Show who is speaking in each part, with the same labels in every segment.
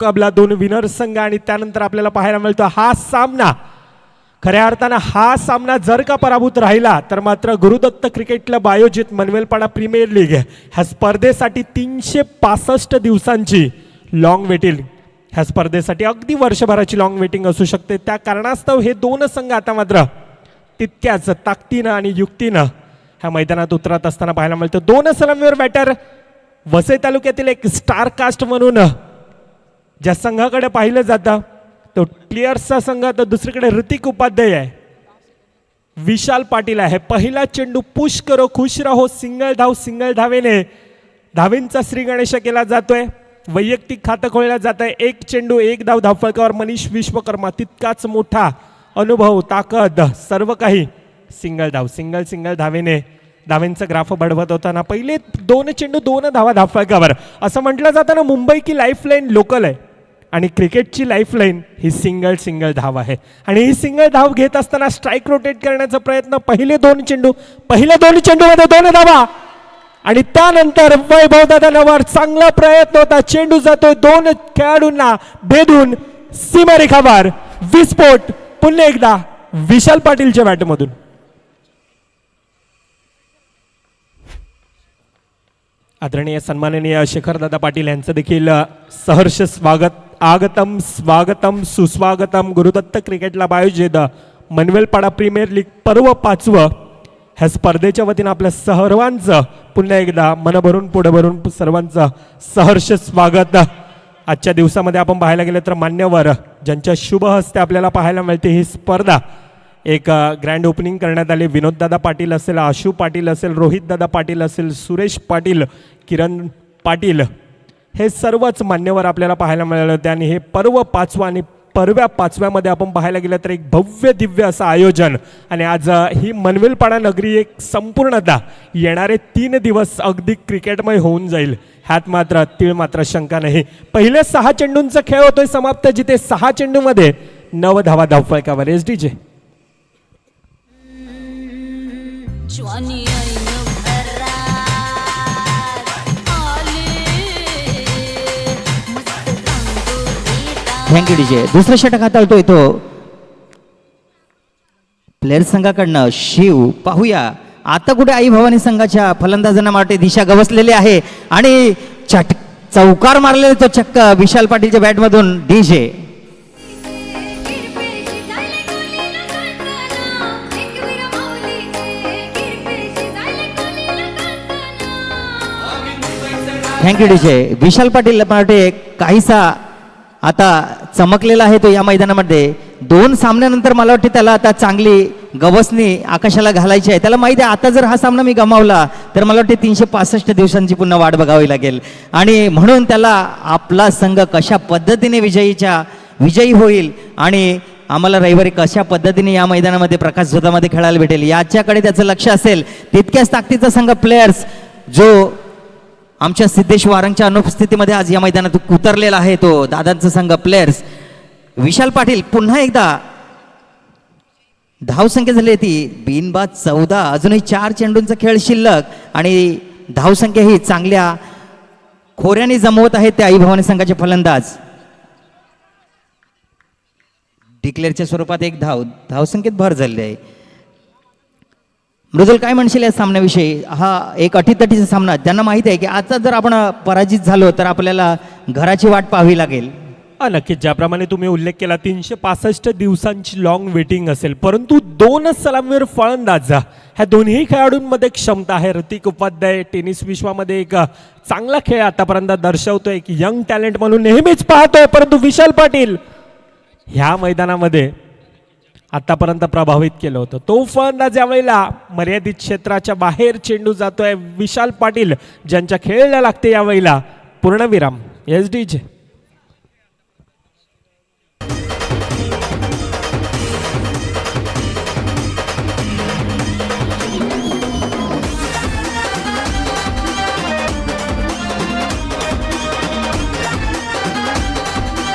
Speaker 1: मुकाबला दोन विनर संघ आणि त्यानंतर आपल्याला पाहायला मिळतो हा सामना खऱ्या अर्थानं हा सामना जर का पराभूत राहिला तर मात्र गुरुदत्त क्रिकेट क्लब आयोजित मनवेलपाडा प्रीमियर लीग ह्या स्पर्धेसाठी 365 दिवसांची लॉंग वेटिंग ह्या स्पर्धेसाठी अगदी वर्षभराची लॉंग वेटिंग असू शकते। त्या कारणास्तव हे दोन संघ आता मात्र तितक्याच ताकदीनं आणि युक्तीनं ह्या मैदानात उतरत असताना पाहायला मिळतं। दोन सलामीवर बॅटर वसई तालुक्यातील एक स्टार कास्ट म्हणून ज्या संघाकडे पाहिलं जातं तो प्लेयर्सचा संघ, तर दुसरीकडे ऋतिक उपाध्याय आहे, विशाल पाटील आहे। पहिला चेंडू पुश करो खुश रहो सिंगल धावेने धावेंचा श्री गणेश केला जातोय। वैयक्तिक खातं खोललं जात आहे। एक चेंडू एक धाव धावफलकावर मनीष विश्वकर्मा, तितकाच मोठा अनुभव ताकद सर्व काही सिंगल धावेने धावेंचा ग्राफ बढवत होताना पहिले दोन चेंडू दोन धावा धावफलकावर। असं म्हटलं जातं ना मुंबई की लाईफलाईन लोकल आहे आणि क्रिकेटची लाईफलाईन ही सिंगल धाव आहे आणि ही सिंगल धाव घेत असताना स्ट्राईक रोटेट करण्याचा प्रयत्न। पहिल्या दोन चेंडूमध्ये दोन धावा आणि त्यानंतर वैभवदादा नवार चांगला प्रयत्न होता, चेंडू जातोय दोन खेळाडूंना भेदून सीमारेखावर विस्फोट पुन्हा एकदा विशाल पाटीलच्या बॅटमधून। आदरणीय सन्माननीय शेखरदादा पाटील यांचं देखील सहर्ष स्वागतम सुस्वागतम। गुरुदत्त क्रिकेट क्लब आयोजित मनवेलपाडा प्रीमियर लीग पर्व 5 ह्या स्पर्धेच्या वतीनं आपल्या सर्वांचं पुन्हा एकदा मनभरून पुढे भरून सर्वांचं सहर्ष स्वागत। आजच्या दिवसामध्ये आपण पाहायला गेलं तर मान्यवर ज्यांच्या शुभ हस्ते आपल्याला पाहायला मिळते ही स्पर्धा एक ग्रँड ओपनिंग करण्यात आली। विनोददादा पाटील असेल, आशू पाटील असेल, रोहितदादा पाटील असेल, सुरेश पाटील, किरण पाटील हे सर्वच मान्यवर आपल्याला पाहायला मिळाले होते आणि हे पर्व 5 आणि पर्व्या 5व्यामध्ये आपण पाहायला गेलं तर एक भव्य दिव्य असं आयोजन। आणि आज ही मनवेलपाडा नगरी एक संपूर्णतः येणारे 3 दिवस अगदी क्रिकेटमय होऊन जाईल ह्यात मात्र तीळ मात्र शंका नाही। पहिले 6 चेंडूंचा खेळ होतोय समाप्त, जिथे 6 चेंडूमध्ये 9 धावा धावफलकावर। SDJ
Speaker 2: thank you DJ. दुसरा षटक हाताळतोय तो प्लेयर संघाकडनं शिव। पाहूया आता कुठे आई भवानी संघाच्या फलंदाजांना माटे दिशा गवसलेली आहे आणि चौकार मारलेला तो चक्क विशाल पाटीलच्या बॅटमधून DJ. Thank you DJ. Vishal Patil माटे काहीसा आता चमकलेला आहे तो या मैदानामध्ये। 2 सामन्यानंतर मला वाटते त्याला आता चांगली गवसणी आकाशाला घालायची आहे। त्याला माहिती आहे आता जर हा सामना मी गमावला तर मला वाटते 365 दिवसांची पुन्हा वाट बघावी लागेल आणि म्हणून त्याला आपला संघ कशा पद्धतीने विजयी होईल आणि आम्हाला रविवारी कशा पद्धतीने या मैदानामध्ये प्रकाश झोतामध्ये खेळायला भेटेल याच्याकडे त्याचं लक्ष असेल। तितक्याच ताकदीचा संघ प्लेयर्स जो आमच्या सिद्धेश वारंगच्या अनुपस्थितीमध्ये आज या मैदानात उतरलेला आहे तो दादांचा संघ प्लेयर्स। विशाल पाटील पुन्हा एकदा धावसंख्या झाली ती बिनबाद 14, अजूनही 4 चेंडूंचा खेळ शिल्लक आणि धावसंख्या ही चांगल्या खोऱ्याने जमवत आहेत ते आई भवानी संघाचे फलंदाज। डिक्लेअरच्या स्वरूपात एक धावसंख्येत भर झालेली आहे। मृदुल काय म्हणशील या सामन्याविषयी? हा एक अटीतटीचा सामना, त्यांना माहिती आहे की आता जर आपण पराजित झालो तर आपल्याला घराची वाट पाहावी लागेल।
Speaker 1: नक्कीच ज्याप्रमाणे तुम्ही उल्लेख केला 365 दिवसांची लॉंग वेटिंग असेल, परंतु 2 सलामीवर फलंदाज ह्या दोन्ही खेळाडूंमध्ये क्षमता आहे। ऋतिक उपाध्याय टेनिस विश्वामध्ये एक चांगला खेळ आतापर्यंत दर्शवतोय, एक यंग टॅलेंट म्हणून नेहमीच पाहतोय, परंतु विशाल पाटील ह्या मैदानामध्ये आतापर्यंत प्रभावित केलं होतं। तो फलंदाज यावेळेला मर्यादित क्षेत्राच्या बाहेर चेंडू जातोय। विशाल पाटील ज्यांच्या खेळला लागते यावेळेला पूर्णविराम। SDJ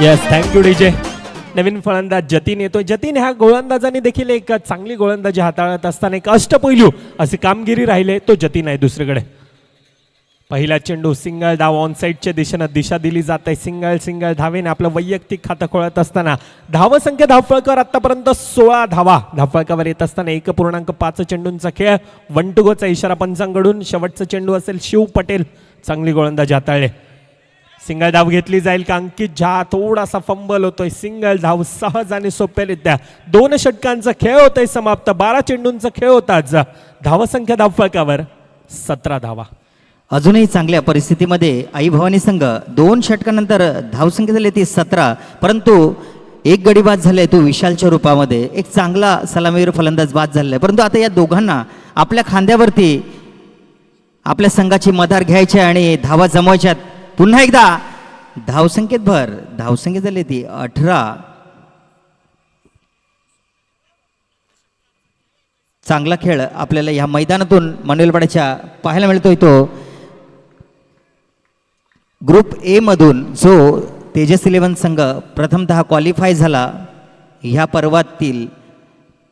Speaker 1: yes thank you DJ. नवीन फलंदाज जतीन येतोय। जतीन ह्या गोलंदाजाने देखील एक चांगली गोलंदाजी हाताळत असताना एक अष्टपैलू अशी कामगिरी राहिले तो जतीन आहे दुसरीकडे। पहिला चेंडू सिंगल धाव ऑन साईडच्या दिशेनं दिशा दिली जाते. सिंगल धावेने आपलं वैयक्तिक खातं खोळत असताना धावसंख्या धावफळकावर आतापर्यंत 16 धावा धावफळकावर येत असताना 1.5 चेंडूंचा खेळ. 1 to go चा इशारा पंचांकडून. शेवटचा चेंडू असेल शिव पटेल. चांगली गोलंदाजी हाताळले. सिंगल धाव घेतली जाईल का? अंकित झा थोडासा फंबल होतोय. सिंगल धाव सहज आणि सोप्यारित्या 2 षटकांचा खेळ होतोय समाप्त. 12 चेंडूंचा खेळ होताच. धावसंख्या धावफळकावर 17 धावा.
Speaker 2: अजूनही चांगल्या परिस्थितीमध्ये आई भवानी संघ 2 षटकानंतर धावसंख्या झाली ती 17, परंतु एक गडी बाद झालाय तो विशालच्या रूपामध्ये. एक चांगला सलामीवीर फलंदाज बाद झालेला आहे, परंतु आता या दोघांना आपल्या खांद्यावरती आपल्या संघाची मदार घ्यायची आणि धावा जमवायच्यात. पुन्हा एकदा धावसंख्येत भर. धावसंख्या झाली ती 18. चांगला खेळ आपल्याला या मैदानातून मनवेलवाड्याच्या पाहायला मिळतोय. तो ग्रुप ए मधून जो तेजस 11 संघ प्रथमतः क्वालिफाय झाला, ह्या पर्वातील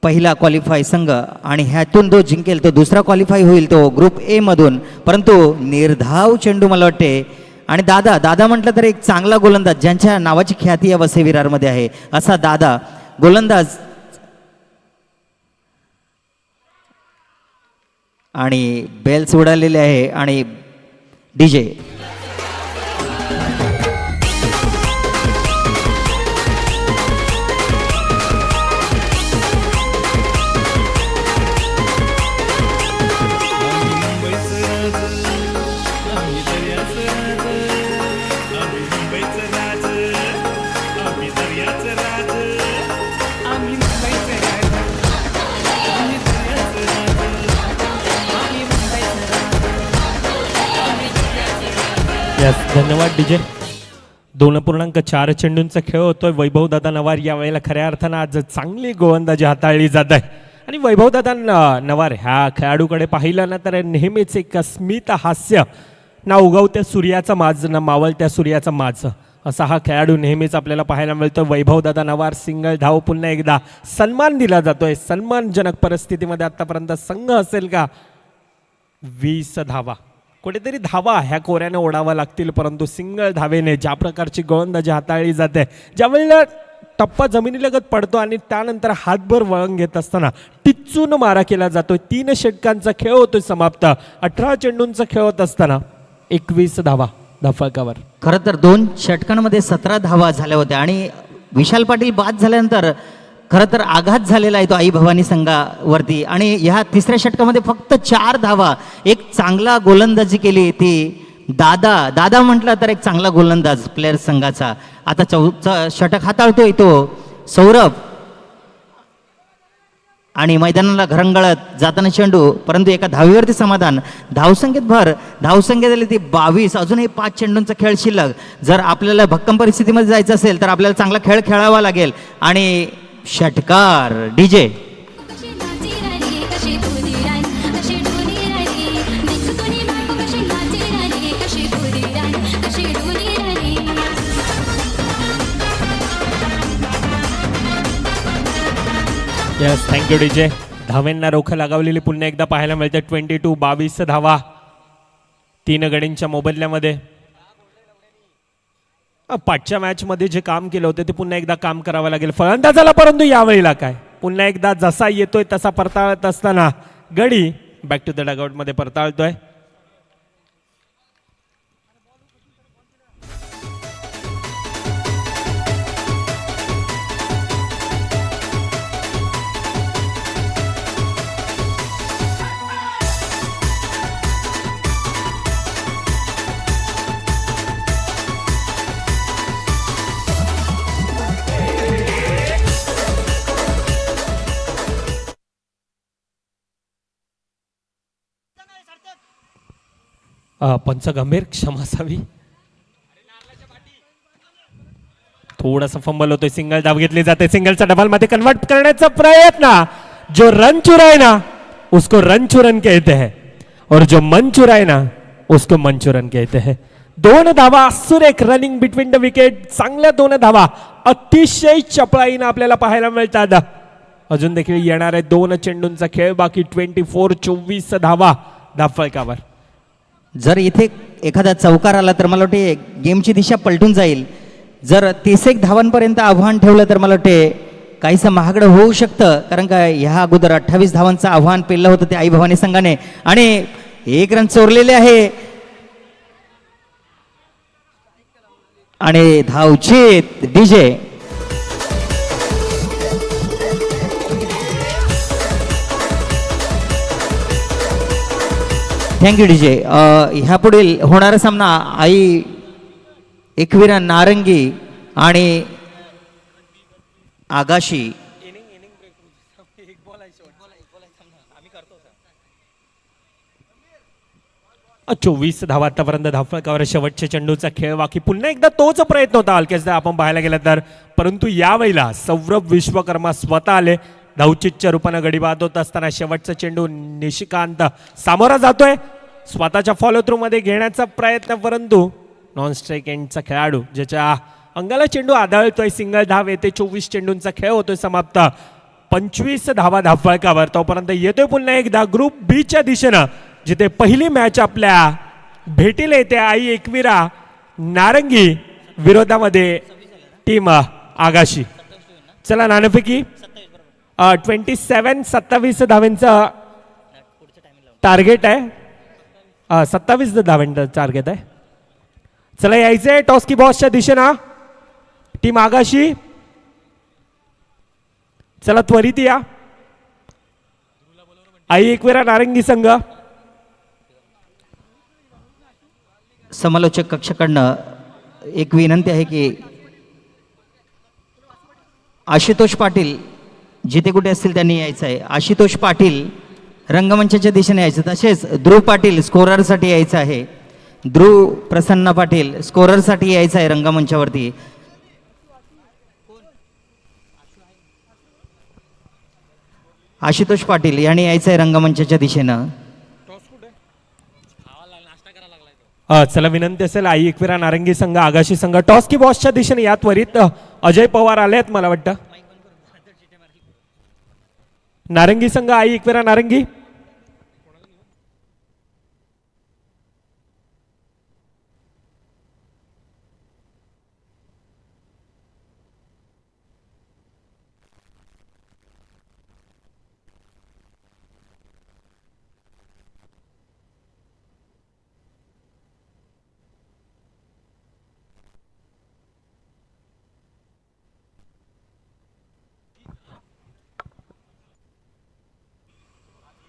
Speaker 2: पहिला क्वालिफाय संघ, आणि ह्यातून जो जिंकेल तो दुसरा क्वालिफाय होईल तो ग्रुप ए मधून. परंतु निर्धाव चेंडू मला वाटते. आणि दादा म्हटलं तर एक चांगला गोलंदाज ज्यांच्या नावाची ख्याती या वसई विरारमध्ये आहे असा दादा गोलंदाज. आणि बेल्स उडालेले आहे आणि डीजे
Speaker 1: धन्यवाद डीजे. 2.4 चेंडूंचा खेळ होतोय. वैभवदादा नवार यावेळेला खऱ्या अर्थानं आज चांगली गोलंदाजी हाताळली जात आहे. आणि वैभवदादा नवार ह्या खेळाडूकडे पाहिलं ना तर नेहमीच एक स्मित हास्य, ना उगवत्या सूर्याचा माज ना मावळत्या सूर्याचा माज, असा हा खेळाडू नेहमीच आपल्याला पाहायला मिळतो. वैभवदादा नवार सिंगल धाव. पुन्हा एकदा सन्मान दिला जातोय. सन्मानजनक परिस्थितीमध्ये आतापर्यंत संघ असेल का 20 धावा. कुठेतरी धावा ह्या कोऱ्याने ओढावा लागतील, परंतु सिंगल धावेने ज्या प्रकारची गोलंदाजी हाताळली जाते, ज्यावेळेला टप्पा जमिनीलगत पडतो आणि त्यानंतर हातभर वळण घेत असताना टिच्चून मारा केला जातोय. 3 षटकांचा खेळ होतोय समाप्त. 18 चेंडूंचा खेळ होत असताना 21 धावा धावफळकावर.
Speaker 2: खरं तर 2 षटकांमध्ये 17 धावा झाल्या होत्या आणि विशाल पाटील बाद झाल्यानंतर खरं तर आघात झालेला आहे तो आई भवानी संघावरती. आणि ह्या 3ऱ्या षटकामध्ये फक्त 4 धावा. एक चांगला गोलंदाजी केली ती दादा म्हटलं तर एक चांगला गोलंदाज प्लेयर संघाचा. आता 4 षटक हाताळतोय तो सौरभ. आणि मैदानाला घरंगळत जाताना चेंडू, परंतु एका धावीवरती समाधान. धावसंख्येत भर. धावसंख्या झाली ती 22. अजूनही 5 चेंडूंचा खेळ शिल्लक. जर आपल्याला भक्कम परिस्थितीमध्ये जायचं असेल तर आपल्याला चांगला खेळ खेळावा लागेल. आणि षटकार डीजे.
Speaker 1: Yes, thank you DJ. धावेंना रोखं लगावलेली पुन्हा एकदा पाहायला मिळते. 22 धावा 3 गडींच्या मोबदल्यामध्ये. पाठच्या मॅचमध्ये जे काम केलं होतं ते पुन्हा एकदा काम करावं लागेल फलंदाजाला, परंतु यावेळेला काय पुन्हा एकदा जसा येतोय तसा परताळत असताना गडी बॅक टू द डगआउट मध्ये परताळतोय. पंच गंभीर क्षमा असावी. थोडासा फंबल होतोय. सिंगल धाव घेतली जाते. सिंगलचा डबल मध्ये कन्वर्ट करण्याचा प्रयत्न. जो रन चुराए ना उसको रन चुरन कहते हैं और जो मन चुराए ना उसको मन चुरन कहते हैं. 2 धावा सुरेख रनिंग बिटवीन द विकेट. चांगल्या 2 धावा अतिशय चपळाईनं आपल्याला पाहायला मिळतात. अजून देखील येणार आहे 2 चेंडूंचा खेळ बाकी. 24 धावा धावफळकावर.
Speaker 2: जर इथे एखादा चौकार आला तर मला वाटते गेमची दिशा पलटून जाईल. जर 31 धावांपर्यंत आव्हान ठेवलं तर मला वाटते काहीसं महागडं होऊ शकतं, कारण का ह्या अगोदर 28 धावांचं आव्हान पेललं होतं ते आई भवानी संघाने आणि 1 रन चोरलेले आहे आणि धावचीत डीजे. Thank you DJ. ह्या पुढील होणारा सामना आई एकविरा नारंगी आणि आगाशी.
Speaker 1: 24 धावा आतापर्यंत धावफलकावर शेवटच्या चेंडूचा खेळ. बाकी पुन्हा एकदा तोच प्रयत्न होता हलक्याचा आपण पाहायला गेला तर, परंतु यावेळेला सौरभ विश्वकर्मा स्वतः आले. धावचितच्या रूपानं गडी बाद होत असताना शेवटचा चेंडू निशिकांत सामोरा जातोय स्वतःच्या फॉलो थ्रू मध्ये घेण्याचा प्रयत्न, परंतु नॉन स्ट्राईक एंडचा खेळाडू ज्याच्या अंगाला चेंडू आदळतोय, सिंगल धाव येते. 24 चेंडूंचा खेळ होतोय समाप्त. 25 धावा धावफलकावर. तोपर्यंत येतोय पुन्हा एकदा ग्रुप बी च्या दिशेनं, जिथे पहिली मॅच आपल्या भेटीला येते आई एकविरा नारंगी विरोधामध्ये टीम आगाशी. चला नाणेफेकी 27 धावांचं टार्गेट आहे. 27 धावांचं टार्गेट आहे. चला यायचंय टॉस की बॉसच्या दिशेनं टीम आगाशी. चला त्वरित या आई एकविरा नारंगी संघ.
Speaker 2: समालोचक कक्षाकडनं एक विनंती आहे की आशुतोष पाटील जिथे कुठे असतील त्यांनी यायचं आहे. आशुतोष पाटील रंगमंचाच्या दिशेने यायचं, तसेच ध्रुव पाटील स्कोररसाठी यायचं आहे. ध्रुव प्रसन्न पाटील स्कोररसाठी यायचं आहे रंगमंचावरती. आशुतोष पाटील यांनी यायचं आहे रंगमंचाच्या दिशेनं.
Speaker 1: चला विनंती असेल आई एकविरा नारंगी संघ आगाशी संघ टॉस की बॉसच्या दिशेने या. त्वरित अजय पवार आले आहेत मला वाटतं. नारंगी संघ आई एकविरा नारंगी.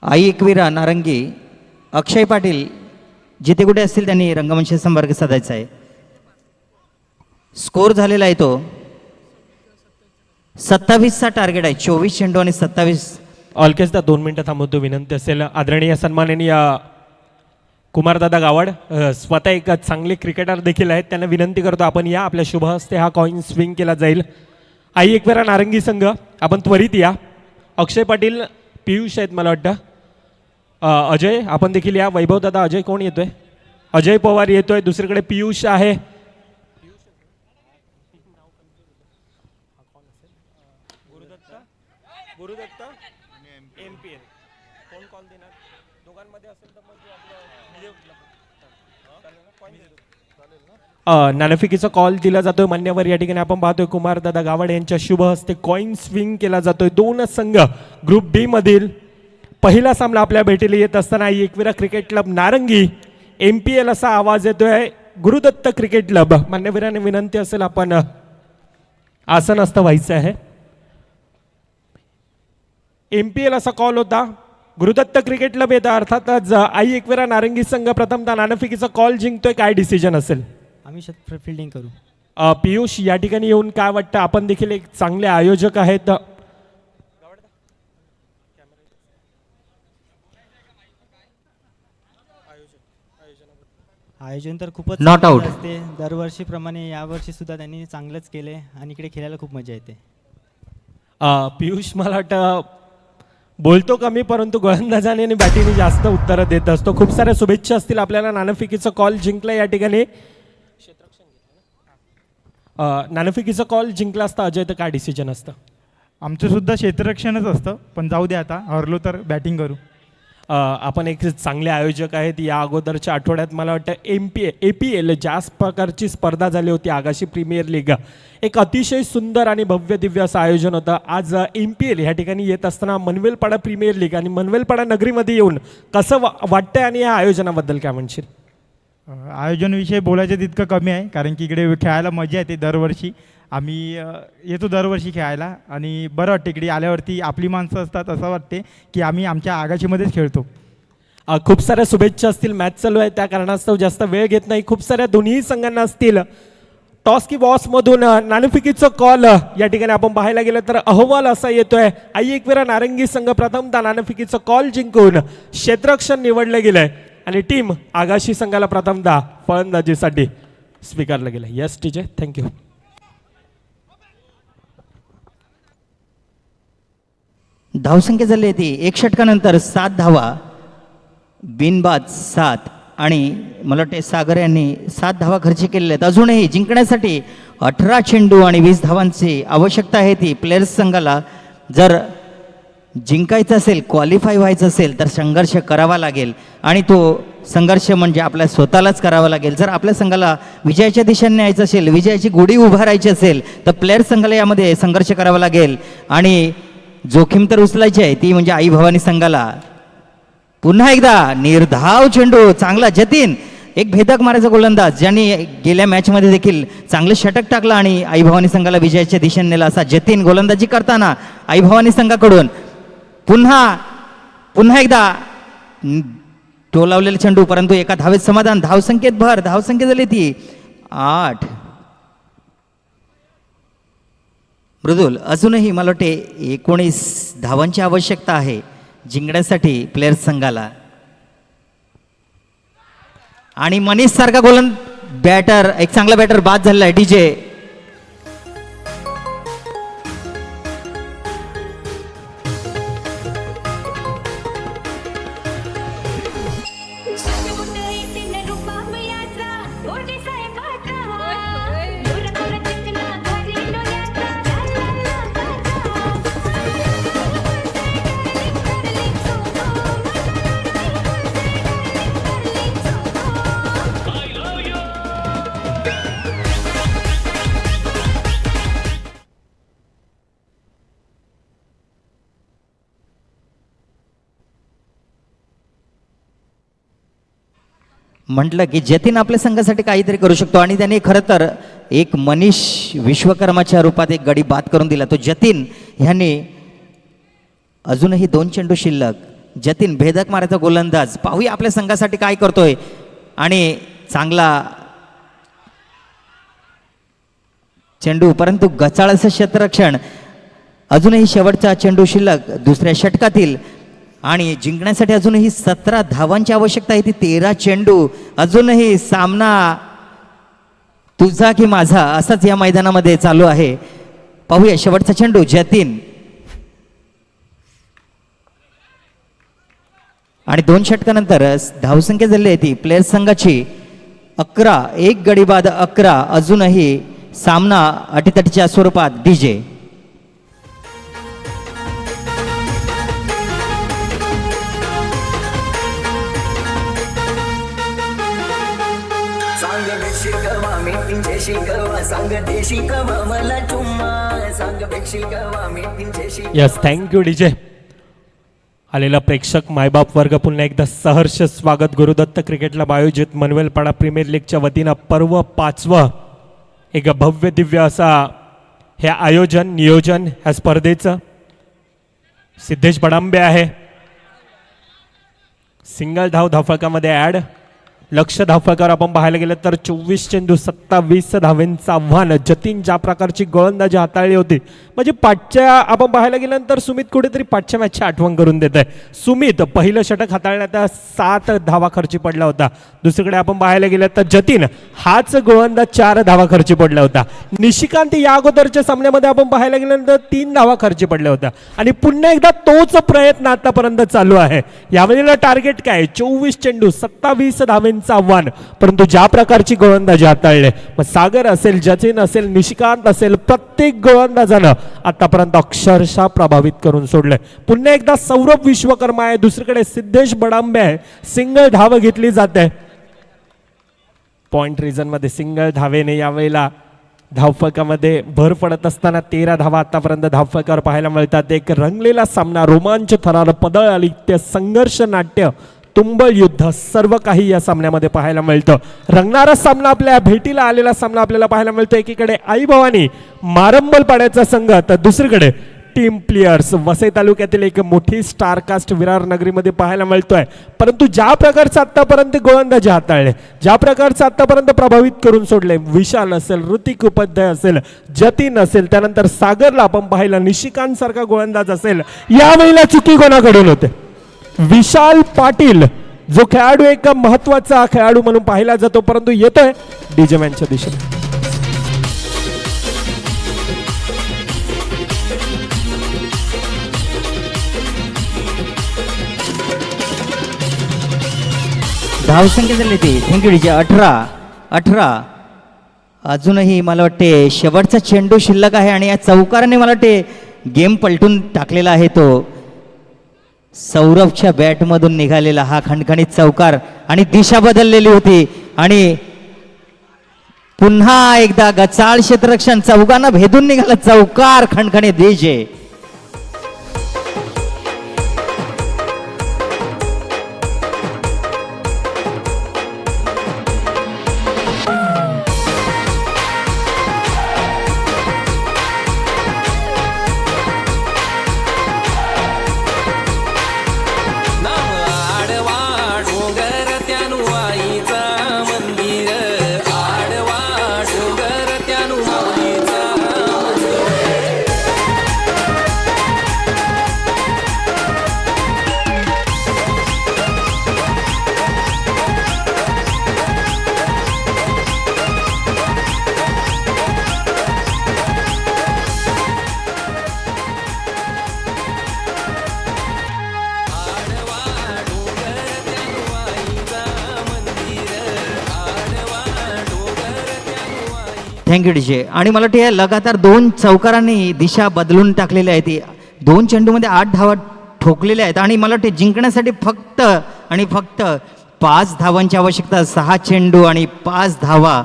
Speaker 2: आई एकविरा नारंगी अक्षय पाटील जिथे कुठे असतील त्यांनी रंगमंच संपर्क साधायचा आहे. स्कोर झालेला आहे तो 27चा टार्गेट आहे. 24 चेंडू आणि 27.
Speaker 1: ऑलकेसदा 2 मिनिटं थांबवतो. विनंती असेल आदरणीय सन्माननीय कुमारदादा गावड स्वतः एक चांगले क्रिकेटर देखील आहेत, त्यांना विनंती करतो आपण या. आपल्या शुभ हस्ते हा कॉइन स्विंग केला जाईल. आई एकविरा नारंगी संघ आपण त्वरित या. अक्षय पाटील पियुष आहेत मला वाटतं. अजय आपण देखील या. वैभव दादा अजय कोण येतोय? अजय पवार येतोय. दुसरीकडे पियुष आहे. नाणेफेकीचा कॉल दिला जातोय मान्यवर. या ठिकाणी आपण पाहतोय कुमारदादा गावड यांच्या शुभ हस्ते कॉइन स्विंग केला जातोय. 2 संघ ग्रुप बी मधील पहिला सामना आपल्या भेटीला येत असताना एकविरा क्रिकेट क्लब नारंगी MPL असा आवाज येतोय गुरुदत्त क्रिकेट क्लब. मान्यवरांनी विनंती असेल आपण आसनस्थ व्हायचं आहे. MPL असा कॉल होता. गुरुदत्त क्रिकेट क्लब येतं. अर्थातच आई एकविरा नारंगी संघ प्रथमतः नाणेफेकीचा कॉल जिंकतोय. काय डिसिजन असेल?
Speaker 3: आम्ही फिल्डिंग करू.
Speaker 1: पियुष या ठिकाणी येऊन काय वाटतं? आपण देखील एक चांगले आयोजक आहेत.
Speaker 3: आयोजन तर खूपच
Speaker 2: Not
Speaker 3: चांगलं
Speaker 2: out.
Speaker 3: असते. दरवर्षीप्रमाणे यावर्षी सुद्धा त्यांनी चांगलंच केले आणि इकडे खेळायला खूप मजा येते.
Speaker 1: पियुष मला वाटतं बोलतो कमी, परंतु गोलंदाजाने आणि बॅटिंगने जास्त उत्तरं देत असतो. खूप साऱ्या शुभेच्छा असतील आपल्याला. नाणेफेकीचा कॉल जिंकला या ठिकाणी. नाणेफेकीचा कॉल जिंकला असता अजय तर काय डिसिजन असतं?
Speaker 4: आमचं सुद्धा क्षेत्ररक्षणच असतं, पण जाऊ दे आता हरलो तर बॅटिंग करू.
Speaker 1: आपण एक चांगले आयोजक आहेत. या अगोदरच्या आठवड्यात मला वाटतं APL ज्या प्रकारची स्पर्धा झाली होती आगाशी प्रीमियर लीग, एक अतिशय सुंदर आणि भव्य दिव्य असं आयोजन होतं. आज MPL ह्या ठिकाणी येत असताना मनवेलपाडा प्रीमियर लीग आणि मनवेलपाडा नगरीमध्ये येऊन कसं वाटतंय आणि या आयोजनाबद्दल काय म्हणशील?
Speaker 4: आयोजनाविषयी बोलायचं तितकं कमी आहे, कारण की इकडे खेळायला मजा येते. दरवर्षी आम्ही येतो दरवर्षी खेळायला आणि बरं वाटते. इकडे आल्यावरती आपली माणसं असतात, असं वाटते की आम्ही आमच्या आगाशीमध्येच खेळतो.
Speaker 1: खूप साऱ्या शुभेच्छा असतील. मॅच चालू आहे त्या कारणास्तव जास्त वेळ घेत नाही. खूप साऱ्या दोन्ही संघांना असतील. टॉस की बॉसमधून नाणेफेकीचं कॉल या ठिकाणी आपण पाहायला गेलं तर अहवाल असा येतोय. एकविरा नारंगी संघ प्रथमतः नाणेफेकीचं कॉल जिंकून क्षेत्ररक्षण निवडलं गेलंय आणि टीम आगाशी संघाला प्रथमतः फलंदाजीसाठी स्वीकारलं गेलं. Yes TJ, thank you.
Speaker 2: धावसंख्या झाली ती 1 षटकानंतर 7 धावा, बिनबाद 7 आणि मला वाटते सागर यांनी 7 धावा खर्च केलेल्या आहेत. अजूनही जिंकण्यासाठी 18 चेंडू आणि 20 धावांची आवश्यकता आहे. ती प्लेयर्स संघाला जर जिंकायचं असेल, क्वालिफाय व्हायचं असेल तर संघर्ष करावा लागेल आणि तो संघर्ष म्हणजे आपल्या स्वतःलाच करावा लागेल. जर आपल्या संघाला विजयाच्या दिशेने न्यायचं असेल, विजयाची गुढी उभारायची असेल तर प्लेयर्स संघाला यामध्ये संघर्ष करावा लागेल आणि जोखीम तर उचलायची आहे, ती म्हणजे आई भवानी संघाला. पुन्हा एकदा निर्धाव चेंडू, चांगला जतीन, एक भेदक मारायचा गोलंदाज ज्यांनी गेल्या मॅचमध्ये देखील चांगलं षटक टाकलं आणि आई भवानी संघाला विजयाच्या दिशेने नेला असा जतीन गोलंदाजी करताना आई भवानी संघाकडून पुन्हा एकदा टोलावलेला चेंडू, परंतु एका धावेत समाधान. धावसंख्येत भर, धावसंख्या झाली ती 8. मृदुल, अजूनही मला वाटते 19 धावांची आवश्यकता आहे जिंकण्यासाठी प्लेयर्स संघाला. आणि मनीष सारखा बॅटर, एक चांगला बॅटर बाद झालेला आहे. डीजे म्हटलं की जतीन आपल्या संघासाठी काहीतरी करू शकतो आणि त्याने खरं तर एक मनीष विश्वकर्माच्या रूपात एक गडी बाद करून दिला. तो जतीन ह्यांनी अजूनही 2 चेंडू शिल्लक. जतीन भेदक मारायचा गोलंदाज, पाहूया आपल्या संघासाठी काय करतोय. आणि चांगला चेंडू, परंतु गचाळ असं क्षेत्ररक्षण. अजूनही शेवटचा चेंडू शिल्लक दुसऱ्या षटकातील आणि जिंकण्यासाठी अजूनही 17 धावांची आवश्यकता आहे. ती 13 चेंडू. अजूनही सामना तुझा की माझा असाच या मैदानामध्ये चालू आहे. पाहूया शेवटचा चेंडू. जतीन आणि 2 षटकानंतर धावसंख्या झाली आहे ती प्लेयर्स संघाची 11. एक गडी बाद 11. अजूनही सामना अटीतटीच्या स्वरूपात. DJ
Speaker 1: yes, thank you DJ. आलेला प्रेक्षक मायबाप वर्ग पुन्हा एकदा सहर्ष स्वागत. गुरुदत्त क्रिकेटला आयोजित मनवेलपाडा प्रीमियर लीगच्या वतीनं पर्व 5वं एक भव्य दिव्य असा हे आयोजन नियोजन ह्या स्पर्धेचं. सिद्धेश बडांबे आहे सिंगल धावफलकामध्ये ॲड. लक्ष धावफलकावर आपण पाहायला गेलं तर 24 चेंडू 27 धावेंचं आव्हान. जतीन ज्या प्रकारची गोलंदाजी हाताळली होती म्हणजे पाठच्या आपण पाहायला गेल्यानंतर सुमित कुठेतरी पाठच्या मॅचची आठवण करून देत आहे. सुमित पहिलं षटक हाताळण्यात 7 धावा खर्ची पडला होता. दुसरीकडे आपण पाहायला गेलं तर जतीन हाच गोलंदाज 4 धावा खर्ची पडला होता. निशिकांत या अगोदरच्या सामन्यामध्ये आपण पाहायला गेल्यानंतर 3 धावा खर्ची पडल्या होत्या आणि पुन्हा एकदा तोच प्रयत्न आतापर्यंत चालू आहे. यावेळेला टार्गेट काय? 24 चेंडू 27 धावेंचं धावांचं आव्हान, परंतु ज्या प्रकारची गोलंदाजी हाताळले, मग सागर असेल, जचिन असेल, निशिकांत असेल, प्रत्येक गोलंदाजानं आतापर्यंत अक्षरशः प्रभावित करून सोडले. पुन्हा एकदा सौरभ विश्वकर्मा आहे, दुसरीकडे सिद्धेश बडांबे आहे, सिंगल धाव घेतली जाते. पॉइंट रिजन मध्ये सिंगल धावेने यावेळेला धावफलकामध्ये भर पडत असताना 13 धावा आतापर्यंत धावफलकावर पाहायला मिळतात. एक रंगलेला सामना, रोमांच थरार, पदळ आलित्य, संघर्ष नाट्य, तुंबळ युद्ध सर्व काही या सामन्यामध्ये पाहायला मिळतं. रंगणारा सामना, आपल्या भेटीला आलेला सामना आपल्याला पाहायला मिळतो. एकीकडे आई भवानी मारंबल पाड्याचा संघ, तर दुसरीकडे टीम प्लेयर्स वसई तालुक्यातील एक मोठी स्टारकास्ट विरार नगरीमध्ये पाहायला मिळतोय. परंतु ज्या प्रकारचं आतापर्यंत गोलंदाजी हाताळले, ज्या प्रकारचं आतापर्यंत प्रभावित करून सोडले, विशाल असेल, ऋतिक उपाध्याय असेल, जतीन असेल, त्यानंतर सागरला आपण पाहिलं, निशिकांत सारखा गोलंदाज असेल, यावेळेला चुकी कोणाकडून होते? विशाल पाटील जो खेळाडू एक महत्वाचा खेळाडू म्हणून पाहिला जातो, परंतु येतोय डीजे मॅनच्या दिशेने.
Speaker 2: धावसंख्या झाली ती, थँक्यू डीजे, 18. अजूनही मला वाटते शेवटचा चेंडू शिल्लक आहे आणि या चौकाराने मला वाटते गेम पलटून टाकलेला आहे. तो सौरभच्या बॅटमधून निघालेला हा खणखणीत चौकार आणि दिशा बदललेली होती आणि पुन्हा एकदा गचाळ क्षेत्ररक्षण चौकांना भेदून निघाला चौकार, खणखणीत डीजे. Thank you DJ. आणि मला वाटते लगातार 2 चौकारांनी दिशा बदलून टाकलेल्या आहेत. 2 चेंडूमध्ये 8 धावा ठोकलेल्या आहेत आणि मला वाटते जिंकण्यासाठी फक्त आणि फक्त 5 धावांची आवश्यकता. 6 चेंडू आणि 5 धावा.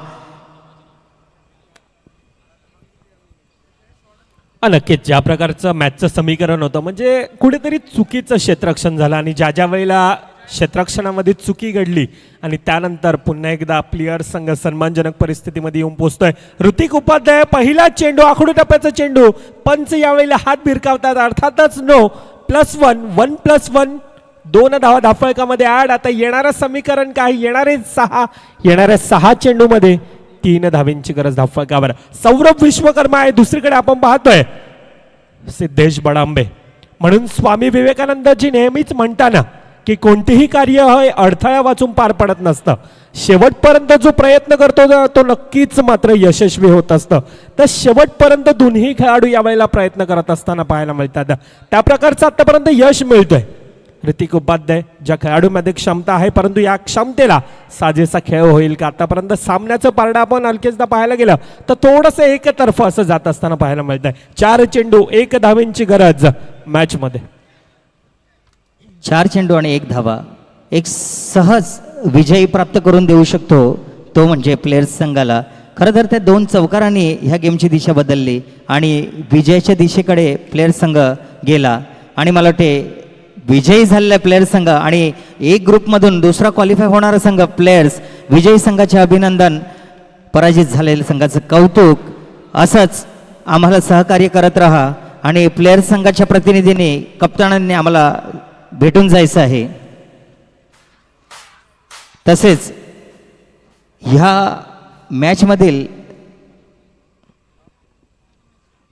Speaker 1: नक्कीच ज्या प्रकारचं मॅचचं समीकरण होतं, म्हणजे कुठेतरी चुकीचं क्षेत्ररक्षण झालं आणि ज्या वेळेला क्षेत्ररक्षणामध्ये चुकी घडली आणि त्यानंतर पुन्हा एकदा प्लेयर संघ सन्मानजनक परिस्थितीमध्ये येऊन पोहोचतोय. ऋतिक उपाध्याय पहिला चेंडू, आखडू टप्प्याचा चेंडू, पंच यावेळेला हात भिरकावतात. अर्थातच नो, +1, 1+1, 2 धावा धावफलकामध्ये ऍड. आता येणारं समीकरण काय? येणाऱ्या 6 चेंडूमध्ये 3 धावेंची गरज धावफलकावर. सौरभ विश्वकर्मा आहे, दुसरीकडे आपण पाहतोय सिद्धेश बडांबे. म्हणून स्वामी विवेकानंदजी नेहमीच म्हणताना की कोणतेही कार्य हे अडथळा वाचून पार पडत नसतं, शेवटपर्यंत जो प्रयत्न करतो तो नक्कीच मात्र यशस्वी होत असतं. तर शेवटपर्यंत दोन्ही खेळाडू यावेळेला प्रयत्न करत असताना पाहायला मिळतात. त्या प्रकारचं आतापर्यंत यश मिळतंय. ऋतिक उपाध्याय ज्या खेळाडूमध्ये क्षमता आहे, परंतु या क्षमतेला साजेसा खेळ होईल का? आतापर्यंत सामन्याचं पारडं आपण हलकेचदा पाहायला गेलं तर थोडंसं एकतर्फ असं जात असताना पाहायला मिळतंय. 4 चेंडू 1 धावेंची गरज मॅच मध्ये.
Speaker 2: 4 चेंडू आणि 1 धावा. एक सहज विजयी प्राप्त करून देऊ शकतो तो म्हणजे प्लेयर्स संघाला. खरं तर त्या 2 चौकारांनी ह्या गेमची दिशा बदलली आणि विजयाच्या दिशेकडे प्लेयर्स संघ गेला आणि मला वाटते विजयी झालेला प्लेयर्स संघ आणि एक ग्रुपमधून दुसरा क्वालिफाय होणारा संघ प्लेयर्स, विजयी संघाचे अभिनंदन, पराजित झालेल्या संघाचं कौतुक. असंच आम्हाला सहकार्य करत राहा आणि प्लेयर्स संघाच्या प्रतिनिधींनी, कप्तानांनी आम्हाला भेटून जायचं आहे. तसेच ह्या मॅचमधील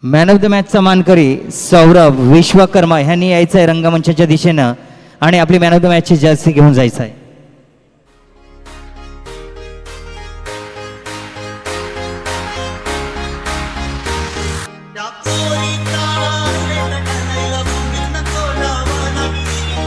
Speaker 2: मॅन ऑफ द मॅचचा मानकरी सौरभ विश्वकर्मा ह्यांनी यायचं आहे रंगमंचाच्या दिशेनं आणि आपली मॅन ऑफ द मॅचची जर्सी घेऊन जायचं आहे.